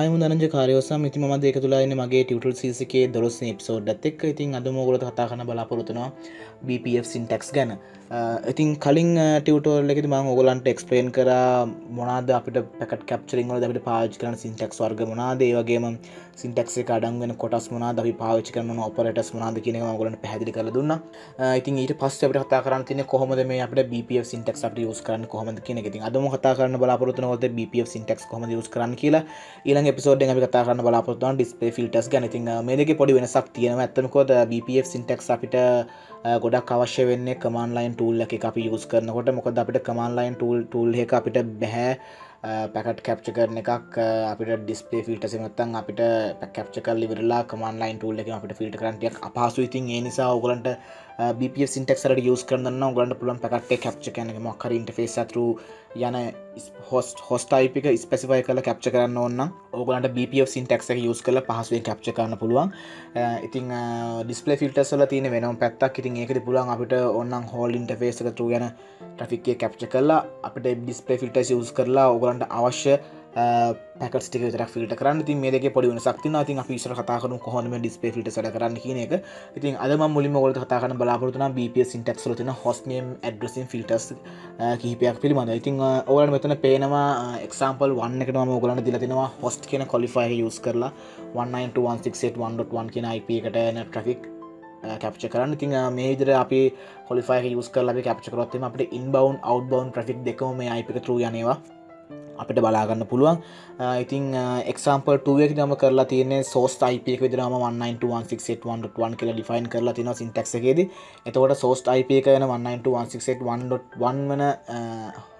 ආයමුදනජ කාරයෝසම් ඉති ම දෙක තුලාන්න මගේ ටියටල් සිසිකේ දොස් එප්සෝඩ්ත් එක් ඉතින් අද මෝගලට කතා කන බලාපොරතුනවා BPF සින්ටක්ස් ගැන ඉතින් කලින් ටියටෝල් එකෙති මං ඔගලන්ට එක්ස්පලේන් කර මොනාද අපිට පැකට කප්චරිං වල අපිට පාච් කරන සින්ටක්ස් වර්ග මොනාද ඒවගේම සින්ටක්ස් එක අඩන්ගෙන කොටස් මොනාද අපි පාවිච්චි කරන ඔපරේටර්ස් මොනාද කියන එක ඔයගලන්ට පැහැදිලි කරලා දුන්නා. ඉතින් ඊට පස්සේ අපිට කතා කරන්න තියෙන්නේ කොහොමද මේ අපිට BPF සින්ටක්ස් අපිට යූස් කරන්න කොහොමද කියන එක. ඉතින් අද මම කතා කරන්න බලාපොරොත්තු වෙනකොට BPF සින්ටක්ස් කොහොමද යූස් කරන්න කියලා. ඊළඟ එපිසෝඩ් එකෙන් අපි කතා කරන්න බලාපොරොත්තු වෙනවා ඩිස්ප්ලේ ෆිල්ටර්ස් ගැන. ඉතින් මේ දෙකේ පොඩි වෙනසක් තියෙනවා. ඇත්තම කොහොමද BPF සින්ටක්ස් අපිට ගොඩක් අවශ්‍ය වෙන්නේ කමාන්ඩ් ලයින් ටූල් එකක අපි යූස් කරනකොට. මොකද අපිට කමාන්ඩ් ලයින් ටූල් එක අපිට බෑ පැකට් කැප්චර් කරන එකක් අපිට ඩිස්ප්ලේ ෆිල්ටර්ස් එක නැත්නම් අපිට කැප්චර් කරලා ඉවරලා කමාන්ඩ් ලයින් ටූල් එකෙන් අපිට ෆිල්ටර් කරන්න ටිකක් අපහසුයි. ඉතින් ඒ නිසා ඔයගලන්ට BPF සින්ටැක්ස් වලට යූස් කරන්න නම් ඔයගලන්ට පුළුවන් පැකට් එක කැප්චර් කරන එක මොකක් හරි ඉන්ටර්ෆේස් එක through යන host type එක ස්පෙસિෆයි කරලා කැප්චර් කරන්න ඕන නම් ඔයගලන්ට BPF සින්ටැක්ස් එක යූස් කරලා පහසුවෙන් කැප්චර් කරන්න පුළුවන්. ඉතින් ඩිස්ප්ලේ ෆිල්ටර්ස් වල තියෙන වෙනම පැත්තක්. ඉතින් ඒකෙදි පුළුවන් අපිට ඕනනම් හෝල් ඉන්ටර්ෆේස් එක through යන ට්‍රැෆික් එක කැප්චර් කරලා අපිට ඩිස්ප්ලේ ෆිල්ටර්ස් යූස් කරලා ඔයගලන්ට අවශ්‍ය පැකට්ස් ටික විතරක් ෆිල්ටර් කරන්න. ඉතින් මේ දෙකේ පොඩි වෙනසක් තියෙනවා. ඉතින් අපි ඉස්සර කතා කරමු කොහොමද මේ ඩිස්ප්ලේ ෆිල්ටර්ස් වැඩ කරන්න කියන එක. ඉතින් අද මම මුලින්ම ඔයගොල්ලන්ට කතා කරන්න බලාපොරොත්තු වෙනවා BPF සින්ටැක්ස් වල තියෙන host name addressing filters කිහිපයක් පිළිබඳව. ඉතින් ඔයගලන්ට මෙතන පේනවා example 1 එකට මම ඔයගලන්ට දීලා තිනවා host කියන qualifier එක use කරලා 192.168.1.1 කියන IP එකට එන traffic කැප්චර් කරන්න. ඉතින් මේ විදිහට අපි qualifier එක use කරලා අපි කැප්චර් කරොත් එimhe අපිට inbound outbound traffic දෙකම මේ IP එක through යනවා අපිට බලාගන්න පුළුවන්. ඉතින් example 2 එකේදී මම කරලා තියෙන්නේ source IP එක විදිහටම 192.168.1.1 කියලා define කරලා තියෙනවා syntax එකේදී. එතකොට source IP එක වෙන 192.168.1.1 වෙන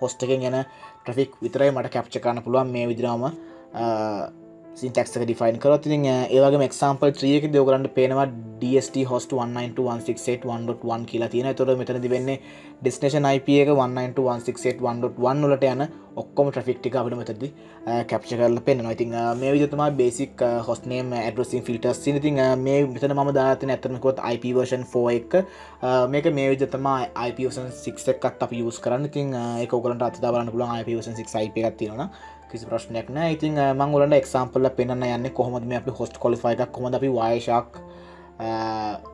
host එකෙන් යන traffic විතරයි මට capture කරන්න පුළුවන් මේ විදිහටම syntax එක define කරොත්. ඉතින් ඒ වගේම example 3 එකේදී ඔයගලන්ට පේනවා DST host 192.168.1.1 කියලා තියෙනවා. එතකොට මෙතනදී වෙන්නේ destination IP එක 192.168.1.1 වලට යන ඔක්කොම traffic ටික අපිට මෙතනදී capture කරලා පෙන්නනවා. ඉතින් මේ විදිහ තමයි basic host name addressing filters තියෙන. ඉතින් මේ මෙතන මම දාලා තියෙන ඇත්තටම කිව්වොත් IP version 4 එක මේක මේ විදිහ තමයි IP version 6 එකත් අපි use කරන්නේ. ඉතින් ඒක ඔයගලන්ට අතදා බලන්න පුළුවන් IP version 6 IP එකක් තියෙනවා නම් කිසි ප්‍රශ්නයක් නැහැ. ඉතින් මම ඔයගලන්ට example එක පෙන්නන්න යන්නේ කොහොමද මේ අපි host qualifier එකක් කොහොමද අපි Wireshark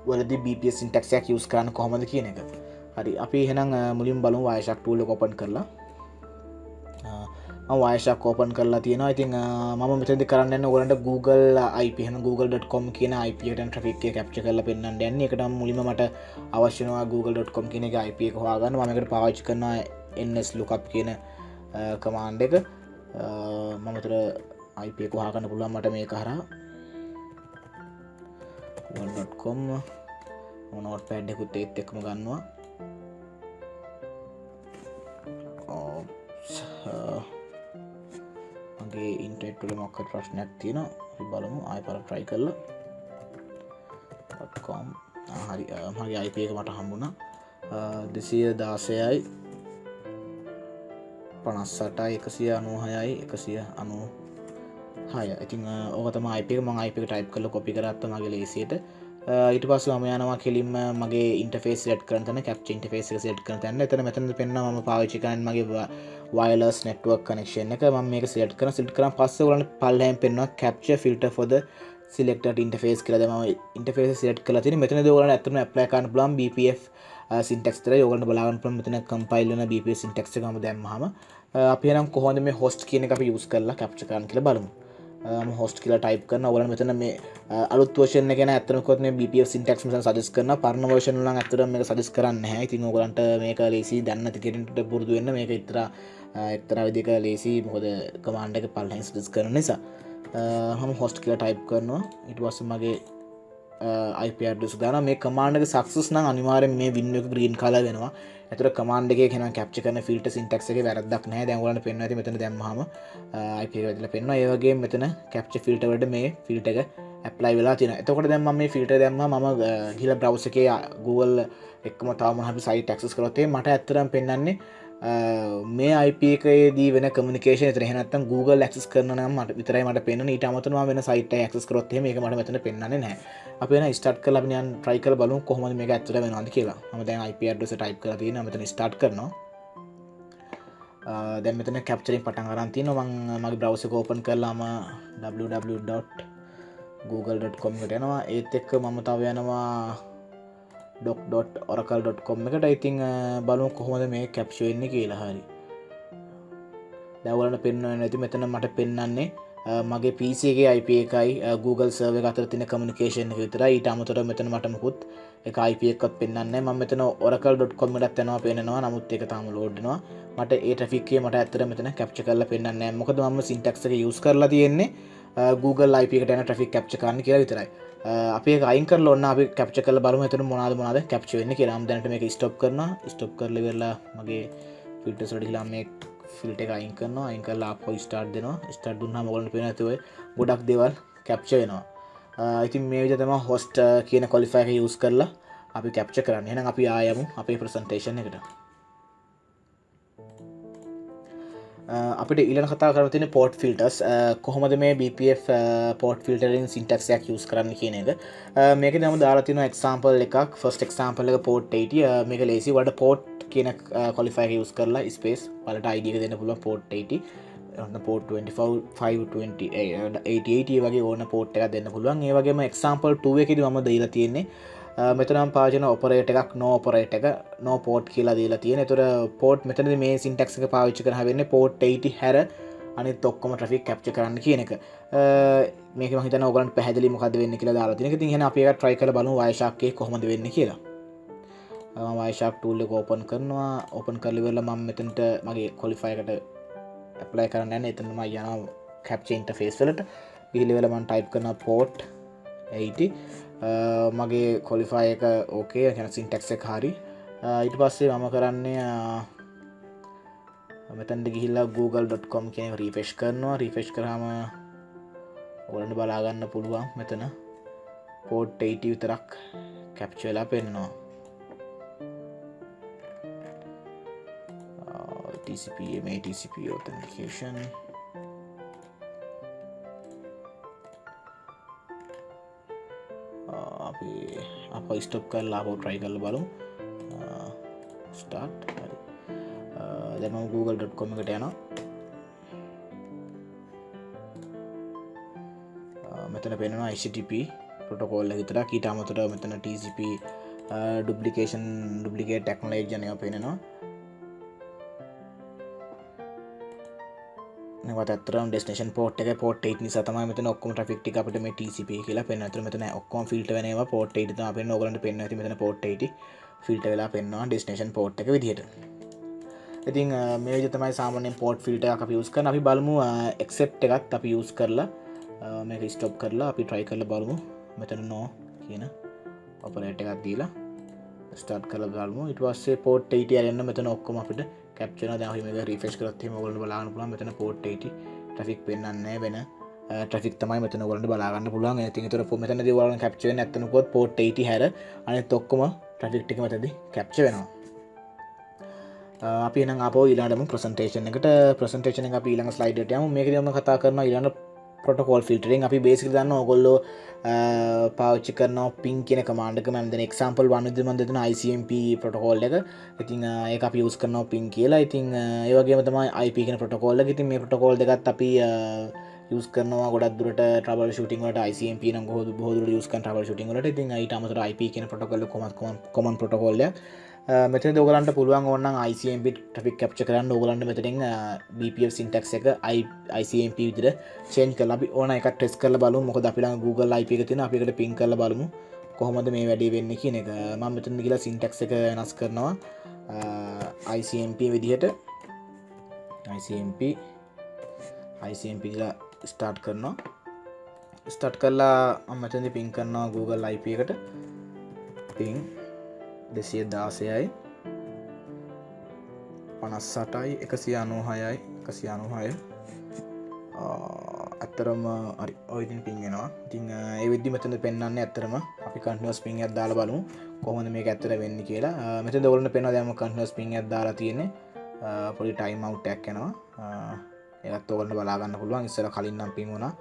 වලදී BPF syntax එකක් use කරන්න කොහොමද කියන එක. හරි අපි එහෙනම් මුලින්ම බලමු Wireshark tool එක open කරලා. මම Wireshark open කරලා තියෙනවා. ඉතින් මම මෙතනදී කරන්න යන්නේ ඔයගලන්ට Google IP එහෙනම් google.com කියන IP එකට traffic එක capture කරලා පෙන්නන්න යන්නේ. ඒකට මුලින්ම මට අවශ්‍ය වෙනවා google.com කියන එක IP එක හොයාගන්න. මම ඒකට පාවිච්චි කරනවා ns lookup කියන command එක. මම උතර IP එක හොයාගන්න පුළුවන් මට මේක හරහා google.com notepad එකකුත් ඒත් එක්කම ගන්නවා. මගේ ඉන්ටර්නෙට් වල මොකක් හරි ප්‍රශ්නයක් තියෙනවා. අපි බලමු ආයෙ පාරක් try කරලා .com හරි මගේ IP එක මට හම්බුණා 216යි 58යි 196යි 196. ඉතින් ඕක තමයි IP එක. මම IP එක type කරලා copy කරගත්තා මගේ ලේසියට. ඊට පස්සේ මම යනවා කෙලින්ම මගේ ඉන්ටර්ෆේස් select කරන තැන capture interface එක select කරන තැන. එතන මෙතනද පෙන්නනවා මම පාවිච්චි කරන්නේ මගේ wireless network connection එක. මම මේක select කරන් පස්සේ ඔයගලන්ට පල්ලෙහෙන් පෙන්නනවා capture filter for the selected interface කියලා. දැන් මම interface එක select කරලා තියෙන්නේ. මෙතනදී ඔයගලන්ට ඇත්තටම apply කරන්න පුළුවන් BPF syntax විතරයි. ඔයගලන්ට බලා ගන්න පුළුවන් මෙතන compile වෙන BPF syntax එක මම දැම්මහම අපි එහෙනම් කොහොමද මේ host කියන එක අපි use කරලා capture කරන්න කියලා බලමු. host කියලා type කරනවා. ඔයගලන්ට මෙතන මේ අලුත් version එක ගැන ඇත්තටම කිව්වොත් මේ BPF syntax මෙතන suggest කරනවා. පරණ version වල නම් ඇත්තටම මේක suggest කරන්නේ නැහැ. ඉතින් ඔයගලන්ට මේක ලේසි දැන් නැති කෙනෙක්ට පුරුදු වෙන්න මේක එක්තරා විදිහක ලේසි. මොකද command එක පල්ලෙන් suggest කරන නිසා. මම host කියලා type කරනවා. ඊට පස්සේ මගේ IP address දානවා. මේ command එක success නම් අනිවාර්යෙන් මේ window එක green color වෙනවා. ඒතර command එකේ කෙනා capture කරන filter syntax එකේ වැරද්දක් නැහැ. දැන් ඔයාලට පෙන්වනවා ඇති මෙතන දැම්මහම IP එක වැදලා පෙන්වනවා. ඒ වගේම මෙතන capture filter වලට මේ filter එක apply වෙලා තියෙනවා. එතකොට දැන් මම මේ filter දැම්මම මම ගිහලා browser එකේ Google එක්කම තව මොන හරි site access කරොත් මට ඇත්තටම පෙන්වන්නේ මේ IP එකේදී වෙන communication විතර. එහෙම නැත්නම් Google access කරන නම් මට විතරයි මට පෙන්වන්නේ. ඊට අමතරව වෙන site එක access කරොත් එහෙම මේක මට මෙතන පෙන්වන්නේ නැහැ. අපි වෙන start කරලා අපි නිකන් try කරලා බලමු කොහොමද මේක ඇත්තට වෙනවද කියලා. මම දැන් IP address type කරලා තියෙනවා. මෙතන start කරනවා. දැන් මෙතන කැප්චරින් පටන් අරන් තියෙනවා. මම මගේ බ්‍රවුසර් එක ඕපන් කරලාම www.google.com එකට යනවා. ඒත් එක්ක මම තව යනවා doc.oracle.com එකට. ඉතින් බලමු කොහොමද මේ කැප්චර් වෙන්නේ කියලා. හරි. දැන් ඔයාලට පෙන්වන්න ඇති මෙතන මට පෙන්වන්නේ මගේ PC එකේ IP එකයි Google server එක අතර තියෙන communication එක විතරයි. ඊට අමතරව මෙතන මට මොකුත් එක IP එකක්වත් පෙන්වන්නේ නැහැ. මම මෙතන oracle.com එකටත් යනවා පේනවා. නමුත් ඒක තාම load වෙනවා. මට ඒ traffic එක මට ඇත්තට මෙතන capture කරලා පෙන්වන්නේ නැහැ. මොකද මම syntax එක use කරලා තියෙන්නේ Google IP එකට යන traffic capture කරන්න කියලා විතරයි. අපි ඒක අයින් කරලා ඕන අපි capture කරලා බලමු එතන මොනවද capture වෙන්නේ කියලා. මම දැනට මේක stop කරනවා. stop කරලා ඉවරලා මගේ filters වලට ගිහලා මේ ෆිල්ටර් එක අයින් කරනවා. අයින් කරලා ආපහු ස්ටාර්ට් දෙනවා. ස්ටාර්ට් දුන්නාම ඔයගොල්ලන්ට පේනවා ඇති ඔය ගොඩක් දේවල් කැප්චර් වෙනවා. ඉතින් මේ විදිහ තමයි host කියන qualifier එක use කරලා අපි කැප්චර් කරන්නේ. එහෙනම් අපි ආයමු අපේ presentation එකට. අපිට ඊළඟ කතා කරන්න තියෙන්නේ port filters. කොහොමද මේ BPF port filtering syntax එකක් use කරන්න කියන එක. මේකේ මම දාලා තියෙනවා example එකක්. first example එක port 80. මේක lazy වලට port කියන qualifier එක use කරලා space වලට ID එක දෙන්න පුළුවන් port 80 ඔන්න port 25 520 8080 වගේ ඕන port එකක් දෙන්න පුළුවන්. ඒ වගේම example 2 එකේදී මම දීලා තියෙන්නේ මෙතන මම පාවිච්චි කරන operator එකක් no operator එක no port කියලා දීලා තියෙන. ඒතර port මෙතනදී මේ syntax එක පාවිච්චි කරන වෙන්නේ port 80 හැර අනිත් ඔක්කොම traffic capture කරන්න කියන එක. මේක මම හිතනවා ඔයගලන්ට පැහැදිලි මොකද්ද වෙන්නේ කියලා දාලා තියෙන එක. ඉතින් එහෙනම් අපි ඒක try කරලා බලමු Wireshark එකේ කොහොමද වෙන්නේ කියලා. මම Wireshark tool එක open කරනවා. open කරලා ඉවරලා මම මෙතනට මගේ qualifier එකට apply කරන්න යන්නේ. එතන මම යනවා capture interface වලට. ගිහිල්ලා ඉවරලා මම type කරනවා port 80. මගේ qualifier එක okay. කියන syntax එක හරි. ඊට පස්සේ මම කරන්නේ මෙතනට ගිහිල්ලා google.com කියන එක refresh කරනවා. refresh කරාම ඔයගොල්ලන්ට බලා ගන්න පුළුවන් මෙතන port 80 විතරක් capture වෙලා පෙන්නනවා. TCP MA TCP authentication අපි stop කරලා ආපහු try කරලා බලමු. start හරි. දැන් මම google.com එකට යනවා. මෙතන පෙන්නනවා HTTP protocol එක විතරක්. ඊට අමතරව මෙතන TCP duplicate technology අනේවා පෙන්නනවා. නැවත අතරම destination port එක port 8 නිසා තමයි මෙතන ඔක්කොම traffic ටික අපිට මේ TCP කියලා පෙන්වනවා. අතන මෙතන ඔක්කොම filter වෙන ඒවා port 8 තමයි පෙන්වන්නේ. ඔයගලන්ට පෙන්වනවා ඇති මෙතන port 80 filter වෙලා පෙන්වනවා destination port එක විදිහට. ඉතින් මේ විදිහ තමයි සාමාන්‍යයෙන් port filter එකක් අපි use කරන. අපි බලමු accept එකත් අපි use කරලා මේක stop කරලා අපි try කරලා බලමු. මෙතන no කියන operator එකක් දීලා start කරලා බලමු. ඊට පස්සේ port 80 ඇරෙන්න මෙතන ඔක්කොම අපිට capture වෙනවා. දැන් අපි මේක refresh කරොත් එහෙම ඔයගොල්ලන්ට බලා ගන්න පුළුවන් මෙතන port 80 traffic පෙන්වන්නේ නැහැ. වෙන traffic තමයි මෙතන ඔයගොල්ලන්ට බලා ගන්න පුළුවන්. ඉතින් ඒතර මෙතනදී ඔයගොල්ලන් capture වෙන්නේ නැත්නම් කොහොත් port 80 හැර අනිත් ඔක්කොම traffic ටික මෙතනදී capture වෙනවා. අපි එහෙනම් ආපහු ඊළඟටම presentation එකට presentation එක අපි ඊළඟ slide එකට යමු. මේකදී මම කතා කරනවා ඊළඟ protocol filtering. අපි basically දන්නවා ඔයගොල්ලෝ පාවිච්චි කරනවා ping කියන command එක. මම දැන් example 1 විදිහට මම දෙන ICMP protocol එක. ඉතින් ඒක අපි use කරනවා ping කියලා. ඉතින් ඒ වගේම තමයි IP කියන protocol එක. ඉතින් මේ protocol දෙකත් අපි use කරනවා ගොඩක් දුරට trouble shooting වලට. ICMP නම් බොහෝ දුරට use කරන trouble shooting වලට. ඉතින් ඊට අමතරව IP කියන protocol එක common protocol එකක්. මෙතනදී ඔයගලන්ට පුළුවන් ඕනනම් ICMP traffic capture කරන්න ඔයගලන්ට මෙතනින් BPF syntax එක ICMP විදිහට change කරලා අපි ඕන එකක් test කරලා බලමු. මොකද අපි ළඟ Google IP එක තියෙනවා. අපි ඒකට ping කරලා බලමු කොහොමද මේ වැඩේ වෙන්නේ කියන එක. මම මෙතනදී ගිහලා syntax එක වෙනස් කරනවා ICMP විදිහට. ICMP ලා start කරනවා. start කරලා මම මෙතනදී ping කරනවා Google IP එකට. ping 216යි 58යි 196යි 196 ඇත්තරම හරි ඔය ඉතින් ping වෙනවා. ඉතින් ඒ වෙද්දි මෙතන පෙන්වන්නේ ඇත්තරම අපි continuous ping එකක් දාලා බලමු කොහොමද මේක ඇත්තට වෙන්නේ කියලා. මෙතනද ඔයගොල්ලන්ට පේනවා දැන් මම continuous ping එකක් දාලා තියෙන්නේ. පොඩි time out එකක් යනවා. ඒකත් ඔයගොල්ලන්ට බලා ගන්න පුළුවන්. ඉස්සර කලින් නම් ping වුණා.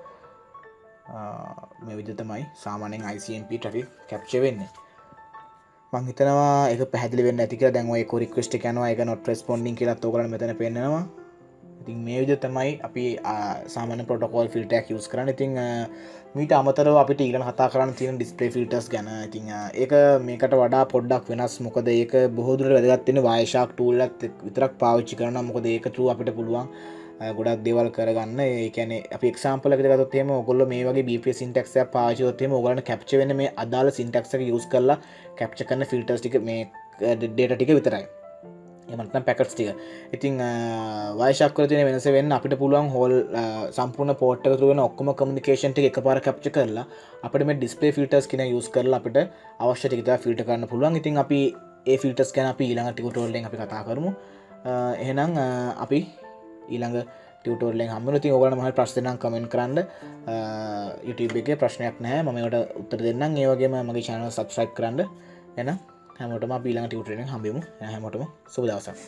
මේ විදිහ තමයි සාමාන්‍යයෙන් ICMP traffic capture වෙන්නේ. මං හිතනවා ඒක පැහැදිලි වෙන්න ඇති කියලා. දැන් ඔය එක රික්වෙස්ට් එක යනවා ඒක not responding කියලාත් ඕගොල්ලන්ට මෙතන පෙන්නනවා. ඉතින් මේ විදිහට තමයි අපි සාමාන්‍ය ප්‍රොටෝකෝල් ෆිල්ටර් එකක් යූස් කරන්නේ. ඉතින් මීට අමතරව අපිට ඊළඟ කතා කරන්න තියෙන ඩිස්ප්ලේ ෆිල්ටර්ස් ගැන. ඉතින් ඒක මේකට වඩා පොඩ්ඩක් වෙනස්. මොකද ඒක බොහෝ දුරට වැදගත් වෙන්නේ Wireshark tool එකත් විතරක් පාවිච්චි කරනවා. මොකද ඒක through අපිට පුළුවන් ගොඩක් දේවල් කරගන්න. ඒ කියන්නේ අපි එක්සැම්පල් එකකට ගත්තොත් එහෙම ඔයගොල්ලෝ මේ වගේ BPS syntax එකක් පාවිච්චි කරොත් එහෙම ඔයගොල්ලන්ට කැප්චර් වෙන්නේ මේ අදාළ syntax එක යූස් කරලා කැප්චර් කරන ෆිල්ටර්ස් ටික මේ data ටික විතරයි. එමත්නම් පැකට්ස් ටික. ඉතින් Wireshark වල තියෙන වෙනස වෙන්න අපිට පුළුවන් හෝල් සම්පූර්ණ පෝට් එක through වෙන ඔක්කොම කමියුනිකේෂන් ටික එකපාර කැප්චර් කරලා අපිට මේ ඩිස්ප්ලේ ෆිල්ටර්ස් කියන යූස් කරලා අපිට අවශ්‍ය ටික විතර ෆිල්ටර් කරන්න පුළුවන්. ඉතින් අපි ඒ ෆිල්ටර්ස් ගැන අපි ඊළඟ ටියුටෝරියල් එකෙන් අපි කතා කරමු. එහෙනම් අපි ඊළඟ ටියුටෝරියල් එකෙන් හම්බ වෙනවා. ඉතින් ඔයගොල්ලෝ මම ප්‍රශ්න දෙන්නම් කමෙන්ට් කරන්න. YouTube එකේ ප්‍රශ්නයක් නැහැ. මම ඒකට උත්තර දෙන්නම්. ඒ වගේම මගේ channel එක subscribe කරන්න. එහෙනම් හැමෝටම අපි ඊළඟ ටියුටෝරියල් එකෙන් හම්බෙමු. හැමෝටම සුබ දවසක්.